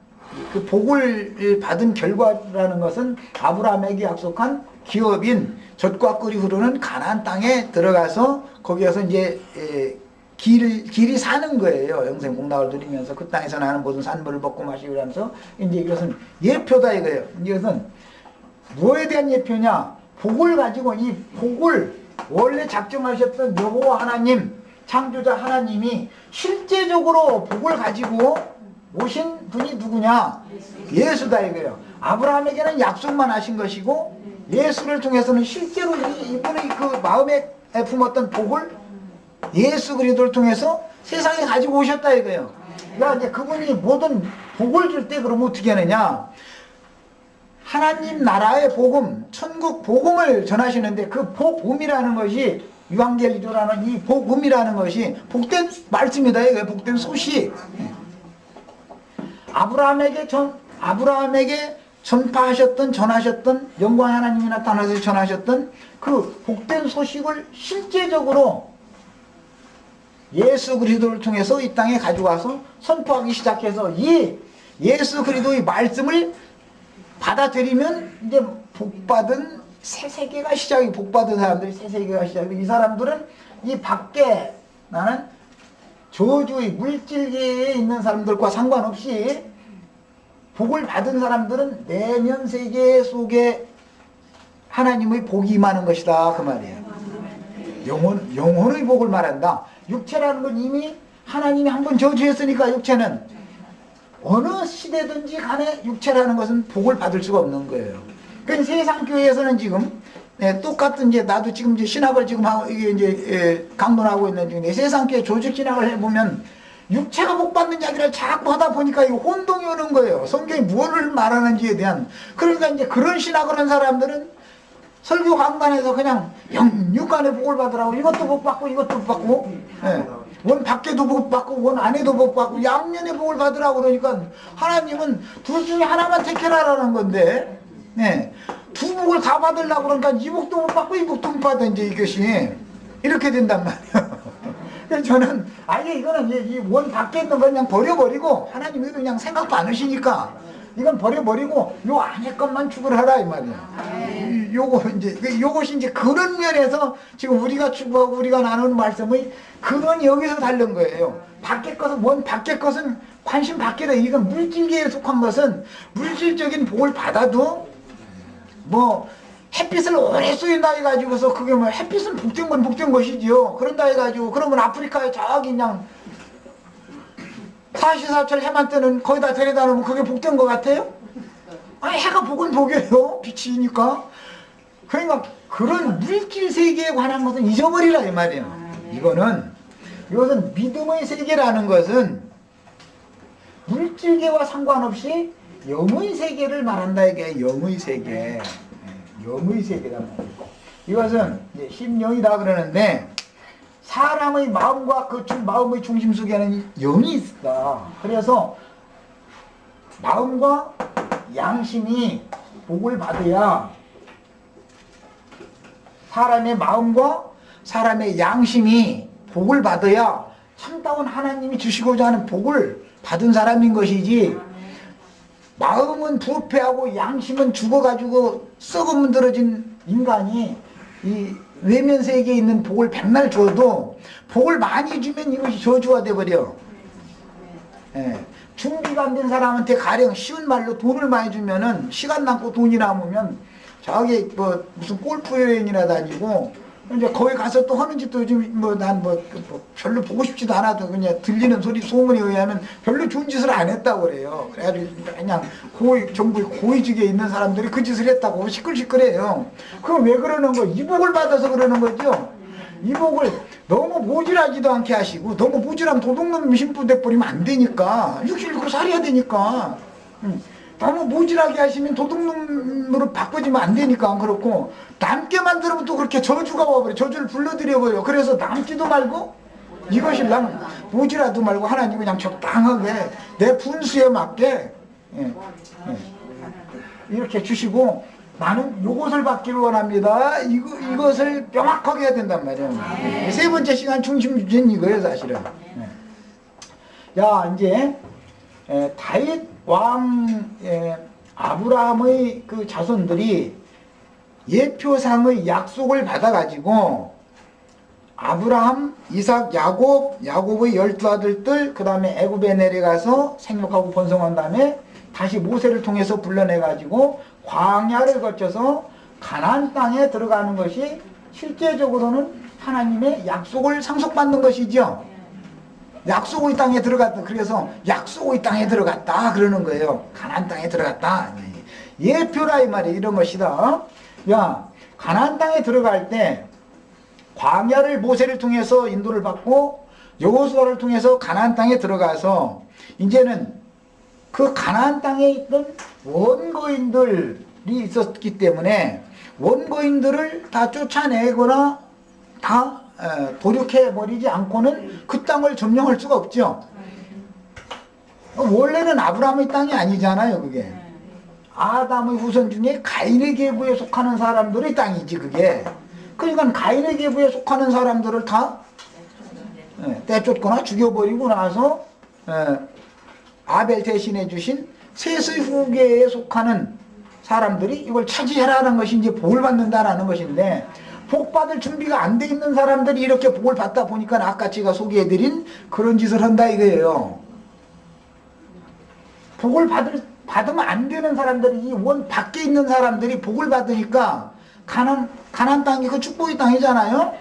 그 복을 받은 결과라는 것은 아브라함에게 약속한 기업인 젖과 꿀이 흐르는 가나안 땅에 들어가서 거기에서 이제 길이 사는 거예요. 영생 복락을 누리면서 그 땅에서 나는 모든 산물을 먹고 마시고 하면서 이제 이것은 예표다 이거예요. 이것은 무엇에 대한 예표냐? 복을 가지고, 이 복을 원래 작정하셨던 여호와 하나님, 창조자 하나님이 실제적으로 복을 가지고 오신 분이 누구냐? 예수다 이거예요. 아브라함에게는 약속만 하신 것이고, 예수를 통해서는 실제로 이분의 그 마음에 품었던 복을 예수 그리스도를 통해서 세상에 가지고 오셨다 이거예요. 그러니까 이제 그분이 모든 복을 줄 때 그러면 어떻게 하느냐? 하나님 나라의 복음, 천국 복음을 전하시는데 그 복음이라는 것이, 유한겔리조라는 이 복음이라는 것이 복된 말씀이다 이거예요. 복된 소식. 아브라함에게 전하셨던 영광의 하나님이 나타나서 전하셨던 그 복된 소식을 실제적으로 예수 그리스도를 통해서 이 땅에 가져와서 선포하기 시작해서, 이 예수 그리스도의 말씀을 받아들이면 이제 복받은 새 세계가 시작이, 복받은 사람들이 새 세계가 시작이, 이 사람들은 이 밖에 나는 저주의 물질계에 있는 사람들과 상관없이 복을 받은 사람들은 내면 세계 속에 하나님의 복이 임하는 것이다 그 말이에요. 영혼의 복을 말한다. 육체라는 건 이미 하나님이 한번 저주했으니까, 육체는 어느 시대든지 간에 육체라는 것은 복을 받을 수가 없는 거예요. 그러니까 세상 교회에서는 지금 똑같은, 이제 나도 지금 이제 신학을 지금 하고 이게 이제 강론하고 있는 중인데, 세상 교회 조직 신학을 해보면 육체가 복 받는 이야기를 자꾸 하다 보니까 이 혼동이 오는 거예요. 성경이 무엇을 말하는지에 대한. 그러니까 이제 그런 신학을 한 사람들은 설교 강단에서 그냥 영육간의 복을 받으라고 이것도 복 받고 이것도 복 받고, 예. 원 밖에도 복 받고 원 안에도 복 받고 양면의 복을 받으라고 그러니까 하나님은 둘 중에 하나만 택해라라는 건데, 예. 두 복을 다 받으려고 그러니까 이 복도 못 받고 이 복도 못 받아 이제 이것이 이렇게 된단 말이에요. 그래서 저는 아예 이거는 이 원 밖에 있는 건 그냥 버려버리고 하나님이 그냥 생각도 안 하시니까 이건 버려버리고 요 안에 것만 추구하라 이 말이에요. 요것이 이제 그런 면에서 지금 우리가 추구하고 우리가 나누는 말씀의 그건 여기서 다른 거예요. 밖에 것은 원 밖에 것은 관심 밖에다. 이건 물질계에 속한 것은 물질적인 복을 받아도 뭐 햇빛을 오래 쏘인다 해가지고서 그게 뭐 햇빛은 복된 건 복된 것이지요. 그런다 해가지고 그러면 아프리카에 저기 그냥 사시사철 해만 뜨는 거기다 데려다 놓으면 그게 복된 것 같아요? 아니 해가 복은 복이에요. 빛이니까. 그러니까 그런 물질 세계에 관한 것은 잊어버리라 이 말이에요. 이것은 믿음의 세계라는 것은 물질계와 상관없이 영의 세계를 말한다 이게. 영의 세계. 영의 세계란 말이에요. 이것은 이제 심령이다 그러는데 사람의 마음과 그 마음의 중심 속에는 영이 있다. 그래서 마음과 양심이 복을 받아야 사람의 마음과 사람의 양심이 복을 받아야 참다운 하나님이 주시고자 하는 복을 받은 사람인 것이지, 마음은 부패하고 양심은 죽어가지고 썩어 문드러진 인간이 이 외면 세계에 있는 복을 백날 줘도 복을 많이 주면 이것이 저주가 돼버려. 예. 준비가 안 된 사람한테 가령 쉬운 말로 돈을 많이 주면은 시간 남고 돈이 남으면 저기 뭐 무슨 골프 여행이나 다니고 이제 거기 가서 또 하는 짓도 요즘 난 별로 보고 싶지도 않아도 그냥 들리는 소리 소문에 의하면 별로 좋은 짓을 안 했다고 그래요. 그래가지고 그냥 정부 고위직에 있는 사람들이 그 짓을 했다고 시끌시끌해요. 그럼 왜 그러는 거? 이복을 받아서 그러는 거죠. 이복을 너무 모질하지도 않게 하시고, 너무 모질하면 도둑놈 신부 돼버리면 안 되니까, 육신으로 살아야 되니까. 너무 모질하게 하시면 도둑놈으로 바꿔지면 안 되니까. 그렇고 남게 만들면 또 그렇게 저주가 와버려. 저주를 불러들여버려. 그래서 남지도 말고 이것이 남 모질하도 말고 하나님 그냥 적당하게 내 분수에 맞게 이렇게 주시고, 나는 요것을 받기를 원합니다. 이것을 명확하게 해야 된단 말이에요. 세 번째 시간 중심 주제는 이거예요 사실은. 야 이제 다윗 왕 아브라함의 그 자손들이 예표상의 약속을 받아가지고 아브라함, 이삭, 야곱의 12아들들, 그 다음에 애굽에 내려가서 생육하고 번성한 다음에 다시 모세를 통해서 불러내가지고 광야를 거쳐서 가나안 땅에 들어가는 것이 실제적으로는 하나님의 약속을 상속받는 것이죠. 약속의 땅에 들어갔다. 그래서 약속의 땅에 들어갔다 그러는 거예요. 가나안 땅에 들어갔다. 예표라 이 말이에요. 이런 것이다. 야, 가나안 땅에 들어갈 때 광야를 모세를 통해서 인도를 받고 여호수아를 통해서 가나안 땅에 들어가서 이제는 그 가나안 땅에 있던 원거인들이 있었기 때문에 원거인들을 다 쫓아내거나 다 도륙해버리지 않고는 그 땅을 점령할 수가 없죠. 원래는 아브라함의 땅이 아니잖아요. 그게 아담의 후손 중에 가인의 계보에 속하는 사람들의 땅이지 그게. 그러니까 가인의 계보에 속하는 사람들을 다 떼쫓거나 죽여버리고 나서 아벨 대신해 주신 셋의 후계에 속하는 사람들이 이걸 차지해라는 것이 이제 복을 받는다라는 것인데, 복 받을 준비가 안 돼 있는 사람들이 이렇게 복을 받다 보니까 아까 제가 소개해드린 그런 짓을 한다 이거예요. 복을 받으면 안 되는 사람들이, 이 원 밖에 있는 사람들이 복을 받으니까 가나안 땅이 그 축복의 땅이잖아요.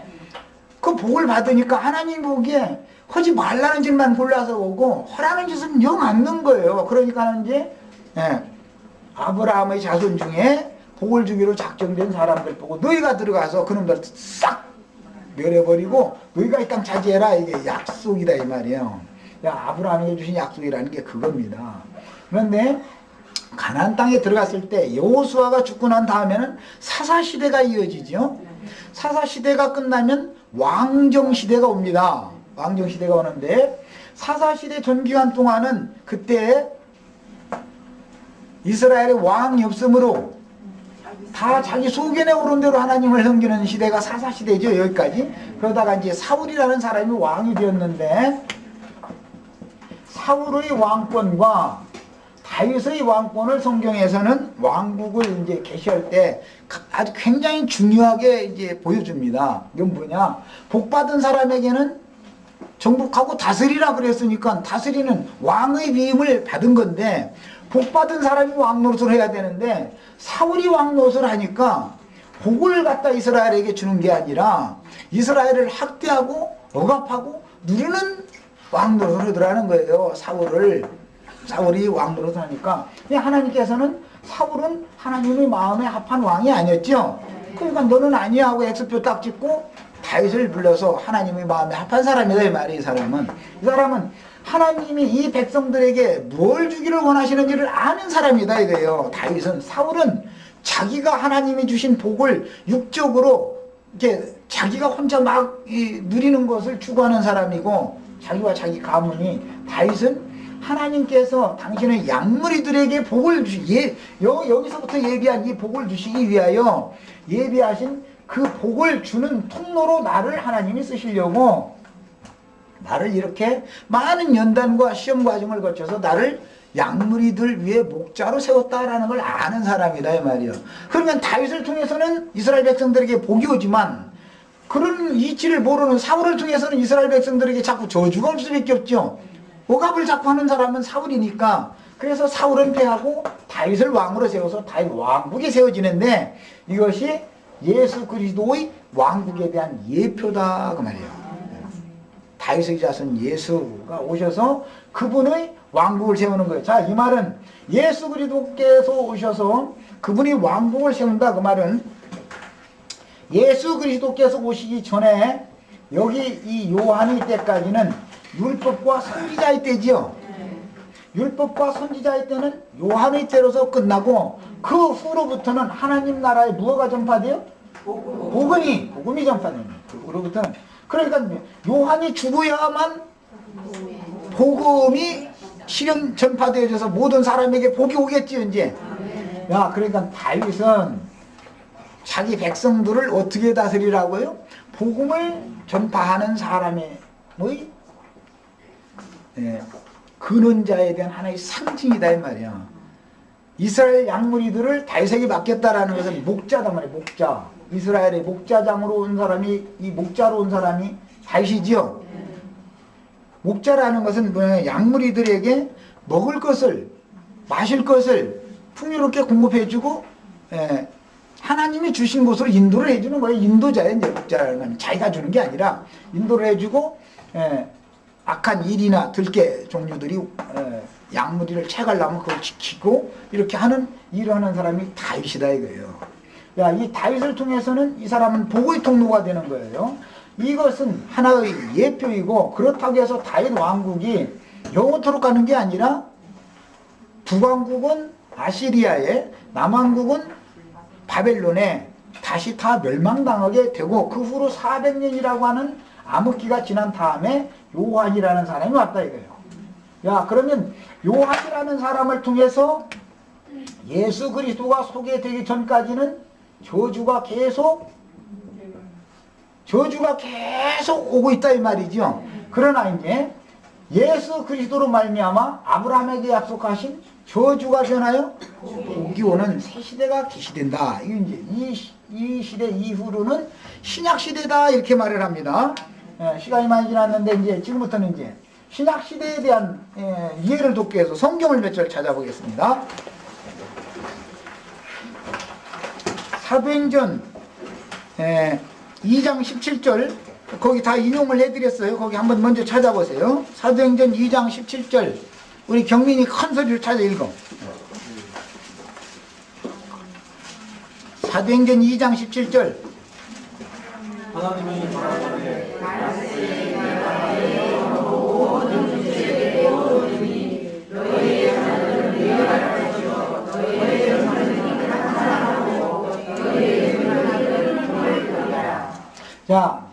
그 복을 받으니까 하나님 보기에 하지 말라는 짓만 골라서 오고 하라는 짓은 영 안 넣은 거예요. 그러니까 이제 아브라함의 자손 중에 복을 주기로 작정된 사람들 보고 너희가 들어가서 그놈들 싹 멸해버리고 너희가 이 땅 차지해라. 이게 약속이다 이 말이에요. 아브라함에게 주신 약속이라는 게 그겁니다. 그런데 가나안 땅에 들어갔을 때 여호수아가 죽고 난 다음에는 사사시대가 이어지죠. 사사시대가 끝나면 왕정시대가 옵니다. 왕정시대가 오는데 사사시대 전기간 동안은 그때 이스라엘에 왕이 없으므로 다 자기 소견에 오른 대로 하나님을 섬기는 시대가 사사시대죠. 여기까지. 그러다가 이제 사울이라는 사람이 왕이 되었는데 사울의 왕권과 다윗의 왕권을 성경에서는 왕국을 이제 계시할 때 아주 굉장히 중요하게 이제 보여줍니다. 이건 뭐냐? 복받은 사람에게는 정복하고 다스리라 그랬으니까 다스리는 왕의 위임을 받은 건데 복받은 사람이 왕 노릇을 해야 되는데 사울이 왕 노릇을 하니까 복을 갖다 이스라엘에게 주는 게 아니라 이스라엘을 학대하고 억압하고 누르는 왕 노릇을 하더라는 거예요. 사울이 왕 노릇을 하니까 하나님께서는 사울은 하나님의 마음에 합한 왕이 아니었죠. 그러니까 너는 아니야 하고 X표 딱 찍고 다윗을 불러서 하나님의 마음에 합한 사람이다 이 말이에요. 이 사람은 하나님이 이 백성들에게 뭘 주기를 원하시는지를 아는 사람이다 이거예요. 다윗은. 사울은 자기가 하나님이 주신 복을 육적으로 이렇게 자기가 혼자 막 누리는 것을 추구하는 사람이고 자기와 자기 가문이. 다윗은 하나님께서 당신의 양무리들에게 복을 여기서부터 예비한 이 복을 주시기 위하여 예비하신 그 복을 주는 통로로 나를 하나님이 쓰시려고 나를 이렇게 많은 연단과 시험 과정을 거쳐서 나를 양무리들 위에 목자로 세웠다라는 걸 아는 사람이다 이 말이야. 그러면 다윗을 통해서는 이스라엘 백성들에게 복이 오지만 그런 이치를 모르는 사울을 통해서는 이스라엘 백성들에게 자꾸 저주가 올 수밖에 없죠. 억압을 자꾸 하는 사람은 사울이니까. 그래서 사울은 패하고 다윗을 왕으로 세워서 다윗 왕국이 세워지는데 이것이 예수 그리스도의 왕국에 대한 예표다 그 말이에요. 다윗의 자손 예수가 오셔서 그분의 왕국을 세우는 거예요. 자, 이 말은 예수 그리스도께서 오셔서 그분이 왕국을 세운다 그 말은 예수 그리스도께서 오시기 전에 여기 이 요한의 때까지는 율법과 선지자의 때지요. 율법과 선지자의 때는 요한의 때로서 끝나고 그 후로부터는 하나님 나라의 무엇가 전파돼요? 복음이 전파됩니다. 그로부터는 그러니까 요한이 죽어야만 복음이 실현 전파되어져서 모든 사람에게 복이 오겠지 이제. 야, 그러니까 다윗은 자기 백성들을 어떻게 다스리라고요? 복음을 전파하는 사람의 근원자에 대한 하나의 상징이다 이 말이야. 이스라엘 양무리들을 다윗에게 맡겼다라는 것은 목자다 말이야. 목자. 이스라엘의 목자장으로 온 사람이 이 목자로 온 사람이 다윗이지요. 목자라는 것은 뭐냐? 양무리들에게 먹을 것을 마실 것을 풍요롭게 공급해주고 하나님이 주신 곳으로 인도를 해주는 거예요. 인도자예요. 이제 목자라는 건 자기가 주는 게 아니라 인도를 해주고 악한 일이나 들깨 종류들이 양무리를 채가려면 그걸 지키고 이렇게 하는 일을 하는 사람이 다윗이다 이거예요. 야, 이 다윗을 통해서는 이 사람은 복의 통로가 되는 거예요. 이것은 하나의 예표이고 그렇다고 해서 다윗 왕국이 영원토록 가는 게 아니라 북왕국은 아시리아에 남왕국은 바벨론에 다시 다 멸망당하게 되고 그 후로 400년이라고 하는 암흑기가 지난 다음에 요한이라는 사람이 왔다 이거예요. 야, 그러면 요한이라는 사람을 통해서 예수 그리스도가 소개되기 전까지는 저주가 계속 오고 있다 이 말이죠. 그러나 이제 예수 그리스도로 말미암아 아브라함에게 약속하신 저주가 변하여 복이 오는 새 시대가 계시된다. 이게 이제 이 시대 이후로는 신약 시대다 이렇게 말을 합니다. 시간이 많이 지났는데 이제 지금부터는 이제 신약 시대에 대한 이해를 돕기 위해서 성경을 몇 절 찾아보겠습니다. 사도행전 2장 17절 거기 다 인용을 해드렸어요. 거기 한번 먼저 찾아보세요. 사도행전 2장 17절 우리 경민이 큰 소리를 찾아 읽어. 사도행전 2장 17절 하나님이 자,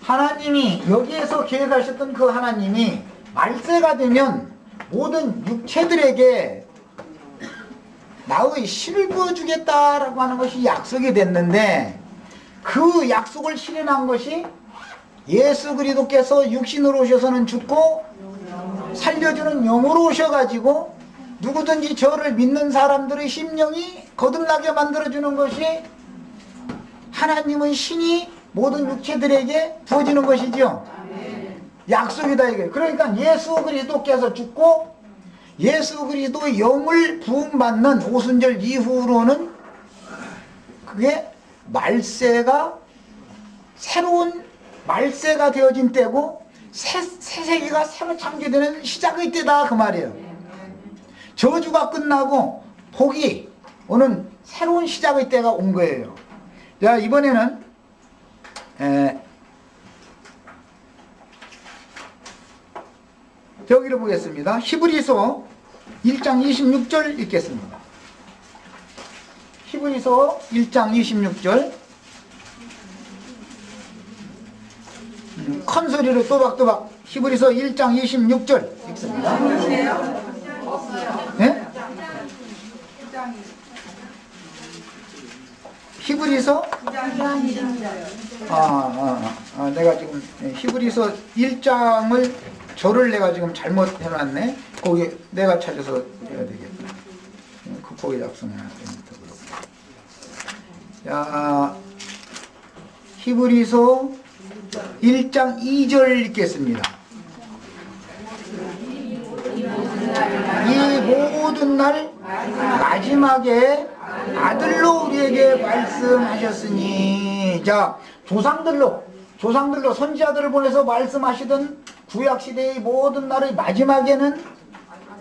하나님이 여기에서 계획하셨던 그 하나님이 말세가 되면 모든 육체들에게 나의 씨를 부어주겠다라고 하는 것이 약속이 됐는데, 그 약속을 실현한 것이 예수 그리스도께서 육신으로 오셔서는 죽고 살려주는 영으로 오셔가지고 누구든지 저를 믿는 사람들의 심령이 거듭나게 만들어주는 것이 하나님의 신이 모든 육체들에게 부어지는 것이죠. 약속이다 이게. 그러니까 예수 그리스도께서 죽고 예수 그리스도의 영을 부음받는 오순절 이후로는 그게 말세가 새로운 말세가 되어진 때고 새 세계가 새로 창조되는 시작의 때다 그 말이에요. 저주가 끝나고 복이 오는 새로운 시작의 때가 온 거예요. 자, 이번에는 저기를 보겠습니다. 히브리서 1장 26절 읽겠습니다. 히브리서 1장 26절 큰 소리로 또박또박 히브리서 1장 26절 읽습니다. 네? 히브리서 내가 지금 히브리서 1장을 절을 내가 지금 잘못 해놨네. 거기 내가 찾아서 해야 되겠다. 거기 작성해야 됩니다. 자, 히브리서 1장 2절 읽겠습니다. 이 모든 날 마지막에 아들로 우리에게 말씀하셨으니. 자, 조상들로 선지자들을 보내서 말씀하시던 구약시대의 모든 날의 마지막에는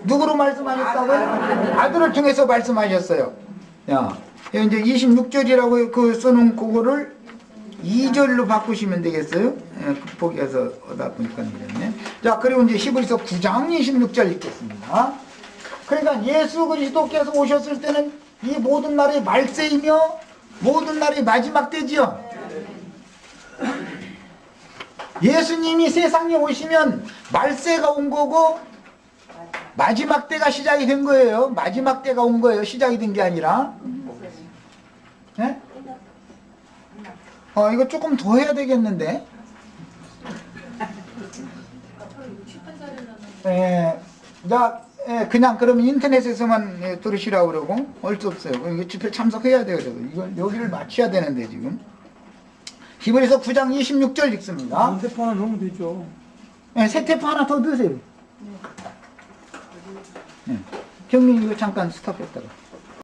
누구로 말씀하셨다고요? 아들을 통해서 말씀하셨어요. 야, 이제 26절이라고 그 써놓은 그거를 2절로 바꾸시면 되겠어요? 극복해서 하다 보니까 이랬네. 자, 그리고 이제 히브리서 9장 26절 읽겠습니다. 그러니까 예수 그리스도께서 오셨을 때는 이 모든 날의 말세이며 모든 날의 마지막 때지요. 예수님이 세상에 오시면 말세가 온 거고 마지막 때가 시작이 된 거예요. 마지막 때가 온 거예요. 시작이 된 게 아니라. 네? 이거 조금 더 해야 되겠는데. 그냥 그러면 인터넷에서만 들으시라고 그러고 어쩔 수 없어요. 이거 집회 참석해야 돼요. 이걸 여기를 맞춰야 되는데 지금. 히브리서 9장 26절 읽습니다. 세테파 하나 넣으면 되죠. 네, 세테파 하나 더 넣으세요. 네. 경민 이거 잠깐 스탑했다가.